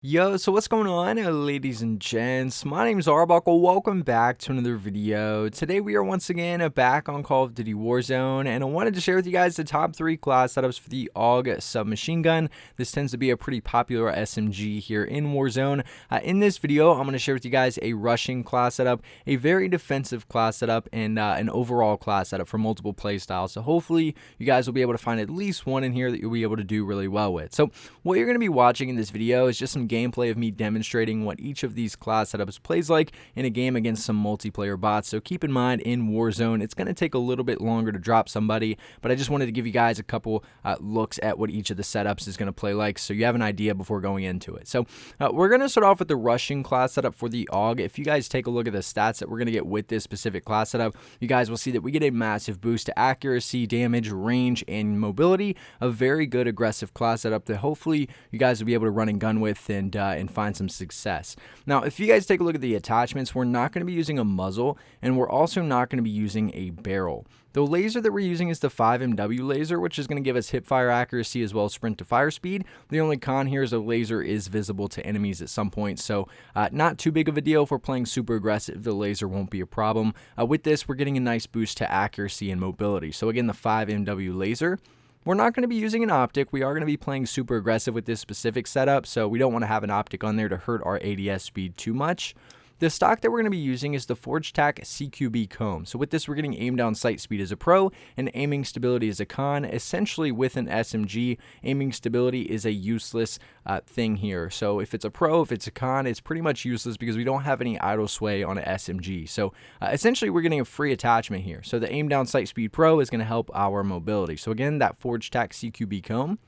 Yo, so what's going on, ladies and gents? My name is Arbuckle. Welcome back to another video. Today we are once again back on Call of Duty Warzone, and I wanted to share with you guys the top 3 class setups for the AUG submachine gun. This tends to be a pretty popular SMG here in Warzone. In this video, I'm going to share with you guys a rushing class setup, a very defensive class setup, and an overall class setup for multiple playstyles. So hopefully you guys will be able to find at least one in here that you'll be able to do really well with. So what you're going to be watching in this video is just some gameplay of me demonstrating what each of these class setups plays like in a game against some multiplayer bots. So keep in mind, in Warzone, it's going to take a little bit longer to drop somebody, but I just wanted to give you guys a couple looks at what each of the setups is going to play like so you have an idea before going into it. So we're going to start off with the rushing class setup for the AUG. If you guys take a look at the stats that we're going to get with this specific class setup, you guys will see that we get a massive boost to accuracy, damage, range, and mobility. A very good aggressive class setup that hopefully you guys will be able to run and gun with and find some success. Now, if you guys take a look at the attachments, we're not going to be using a muzzle, and we're also not going to be using a barrel. The laser that we're using is the 5MW laser, which is going to give us hip fire accuracy as well as sprint to fire speed. The only con here is the laser is visible to enemies at some point, so not too big of a deal. If we're playing super aggressive, the laser won't be a problem. With this, we're getting a nice boost to accuracy and mobility. So again, the 5MW laser. We're not going to be using an optic. We are going to be playing super aggressive with this specific setup, so we don't want to have an optic on there to hurt our ADS speed too much. The stock that we're going to be using is the Forge Tac CQB comb. So with this, we're getting aim down sight speed as a pro and aiming stability as a con. Essentially, with an SMG, aiming stability is a useless thing here. So if it's a pro, if it's a con, it's pretty much useless because we don't have any idle sway on an SMG. So essentially, we're getting a free attachment here. So the aim down sight speed pro is going to help our mobility. So again, that Forge Tac CQB comb.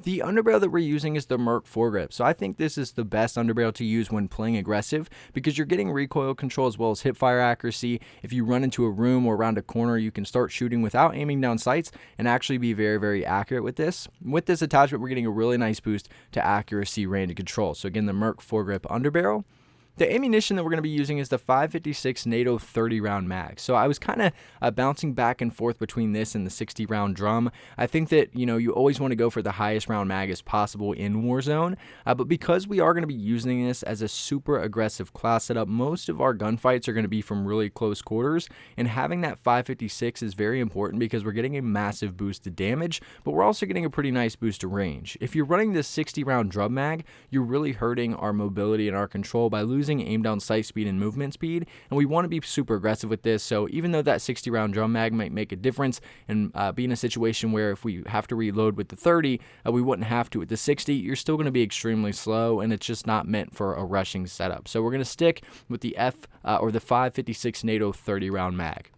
The underbarrel that we're using is the Merc foregrip. So I think this is the best underbarrel to use when playing aggressive because you're getting recoil control as well as hip fire accuracy. If you run into a room or around a corner, you can start shooting without aiming down sights and actually be very, very accurate with this. With this attachment, we're getting a really nice boost to accuracy, range, and control. So again, the Merc foregrip underbarrel. The ammunition that we're going to be using is the 5.56 NATO 30 round mag. So I was kind of bouncing back and forth between this and the 60 round drum. I think that, you always want to go for the highest round mag as possible in Warzone. But because we are going to be using this as a super aggressive class setup, most of our gunfights are going to be from really close quarters. And having that 5.56 is very important because we're getting a massive boost to damage, but we're also getting a pretty nice boost to range. If you're running this 60 round drum mag, you're really hurting our mobility and our control by losing aim down sight speed and movement speed, and we want to be super aggressive with this. So even though that 60 round drum mag might make a difference and be in a situation where if we have to reload with the 30, we wouldn't have to with the 60, you're still going to be extremely slow, and it's just not meant for a rushing setup. So we're going to stick with the the 5.56 NATO 30 round mag.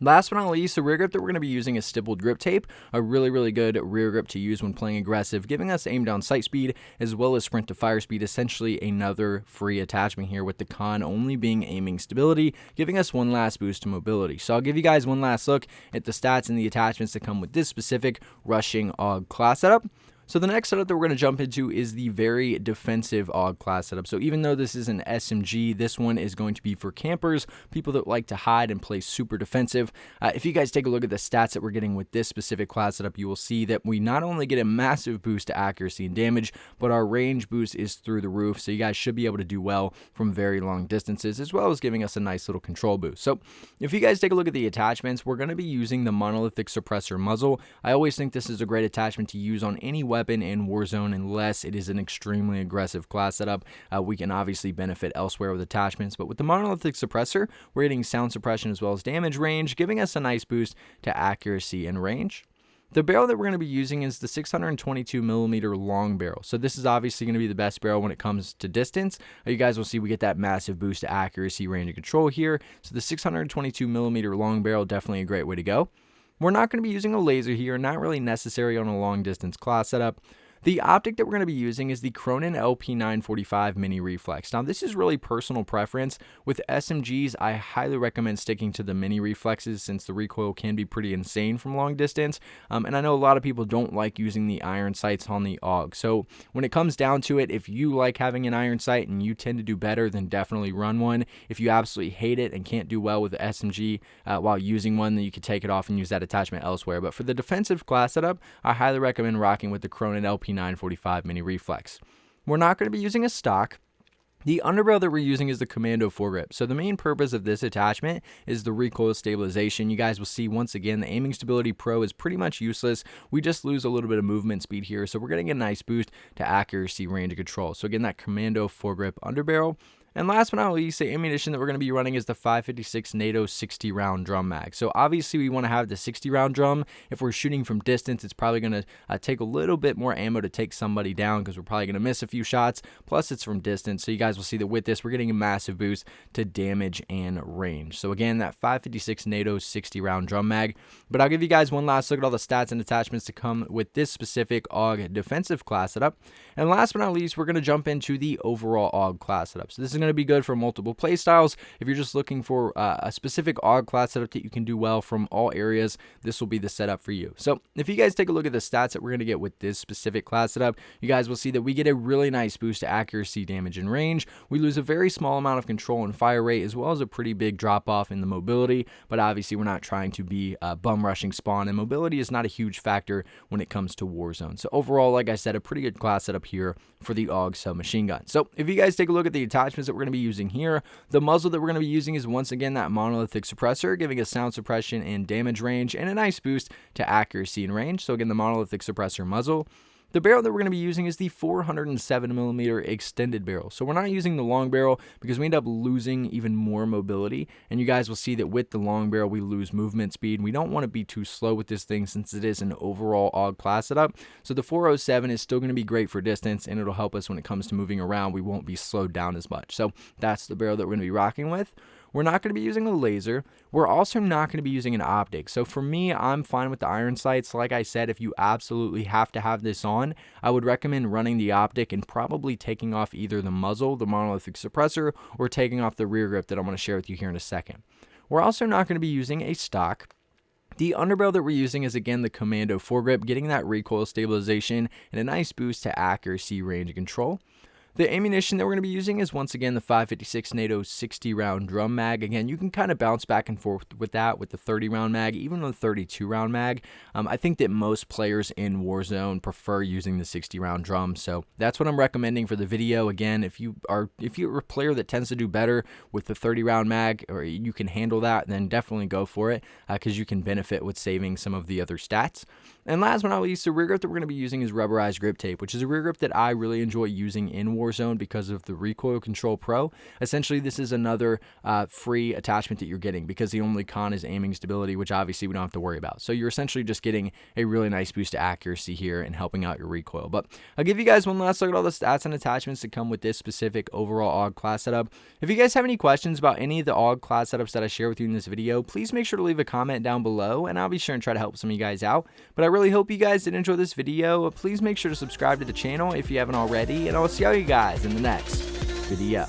Last but not least, the rear grip that we're going to be using is stippled grip tape, a really, really good rear grip to use when playing aggressive, giving us aim down sight speed as well as sprint to fire speed, essentially another free attachment here with the con only being aiming stability, giving us one last boost to mobility. So I'll give you guys one last look at the stats and the attachments that come with this specific rushing AUG class setup. So the next setup that we're going to jump into is the very defensive AUG class setup. So even though this is an SMG, this one is going to be for campers, people that like to hide and play super defensive. If you guys take a look at the stats that we're getting with this specific class setup, you will see that we not only get a massive boost to accuracy and damage, but our range boost is through the roof. So you guys should be able to do well from very long distances, as well as giving us a nice little control boost. So if you guys take a look at the attachments, we're going to be using the monolithic suppressor muzzle. I always think this is a great attachment to use on any weapon in Warzone unless it is an extremely aggressive class setup. We can obviously benefit elsewhere with attachments, but with the monolithic suppressor, we're getting sound suppression as well as damage range, giving us a nice boost to accuracy and range. The barrel that we're going to be using is the 622mm long barrel. So this is obviously going to be the best barrel when it comes to distance. You guys will see we get that massive boost to accuracy, range, and control here. So the 622mm long barrel, definitely a great way to go. We're not going to be using a laser here, not really necessary on a long distance class setup. The optic that we're going to be using is the Cronin LP945 Mini Reflex. Now, this is really personal preference. With SMGs, I highly recommend sticking to the Mini Reflexes since the recoil can be pretty insane from long distance. And I know a lot of people don't like using the iron sights on the AUG. So when it comes down to it, if you like having an iron sight and you tend to do better, then definitely run one. If you absolutely hate it and can't do well with the SMG while using one, then you could take it off and use that attachment elsewhere. But for the defensive class setup, I highly recommend rocking with the Cronin LP945 Mini Reflex. We're not going to be using a stock. The underbarrel that we're using is the Commando foregrip. So the main purpose of this attachment is the recoil stabilization. You guys will see once again the aiming stability pro is pretty much useless. We just lose a little bit of movement speed here. So we're getting a nice boost to accuracy, range, and control. So again, that Commando foregrip underbarrel. And last but not least, the ammunition that we're going to be running is the 5.56 NATO 60 round drum mag. So obviously we want to have the 60 round drum. If we're shooting from distance, it's probably going to take a little bit more ammo to take somebody down because we're probably going to miss a few shots. Plus it's from distance. So you guys will see that with this, we're getting a massive boost to damage and range. So again, that 5.56 NATO 60 round drum mag. But I'll give you guys one last look at all the stats and attachments to come with this specific AUG defensive class setup. And last but not least, we're going to jump into the overall AUG class setup. So this is going to be good for multiple play styles. If you're just looking for a specific AUG class setup that you can do well from all areas, this will be the setup for you. So if you guys take a look at the stats that we're going to get with this specific class setup, you guys will see that we get a really nice boost to accuracy, damage, and range. We lose a very small amount of control and fire rate, as well as a pretty big drop off in the mobility, but obviously we're not trying to be bum rushing spawn, and mobility is not a huge factor when it comes to Warzone. So overall, like I said, a pretty good class setup here for the AUG submachine gun. So if you guys take a look at the attachments that we're going to be using here, the muzzle that we're going to be using is once again that monolithic suppressor, giving us sound suppression and damage range and a nice boost to accuracy and range. So again, the monolithic suppressor muzzle. The barrel that we're going to be using is the 407mm extended barrel. So we're not using the long barrel because we end up losing even more mobility. And you guys will see that with the long barrel, we lose movement speed. We don't want to be too slow with this thing since it is an overall AUG class setup. So the 407 is still going to be great for distance, and it'll help us when it comes to moving around. We won't be slowed down as much. So that's the barrel that we're going to be rocking with. We're not going to be using a laser. We're also not going to be using an optic. So for me, I'm fine with the iron sights. Like I said, if you absolutely have to have this on, I would recommend running the optic and probably taking off either the muzzle, the monolithic suppressor, or taking off the rear grip that I'm going to share with you here in a second. We're also not going to be using a stock. The underbarrel that we're using is again the Commando foregrip, getting that recoil stabilization and a nice boost to accuracy, range, and control. The ammunition that we're going to be using is once again the 5.56 NATO 60 round drum mag. Again, you can kind of bounce back and forth with that with the 30 round mag, even the 32 round mag. I think that most players in Warzone prefer using the 60 round drum, so that's what I'm recommending for the video. Again, if you're a player that tends to do better with the 30 round mag, or you can handle that, then definitely go for it because you can benefit with saving some of the other stats. And last but not least, the rear grip that we're going to be using is rubberized grip tape, which is a rear grip that I really enjoy using in Warzone because of the Recoil Control Pro. Essentially, this is another free attachment that you're getting because the only con is aiming stability, which obviously we don't have to worry about. So you're essentially just getting a really nice boost to accuracy here and helping out your recoil. But I'll give you guys one last look at all the stats and attachments that come with this specific overall AUG class setup. If you guys have any questions about any of the AUG class setups that I share with you in this video, please make sure to leave a comment down below, and I'll be sure and try to help some of you guys out. But I really hope you guys did enjoy this video. Please make sure to subscribe to the channel if you haven't already, and I'll see all you guys in the next video.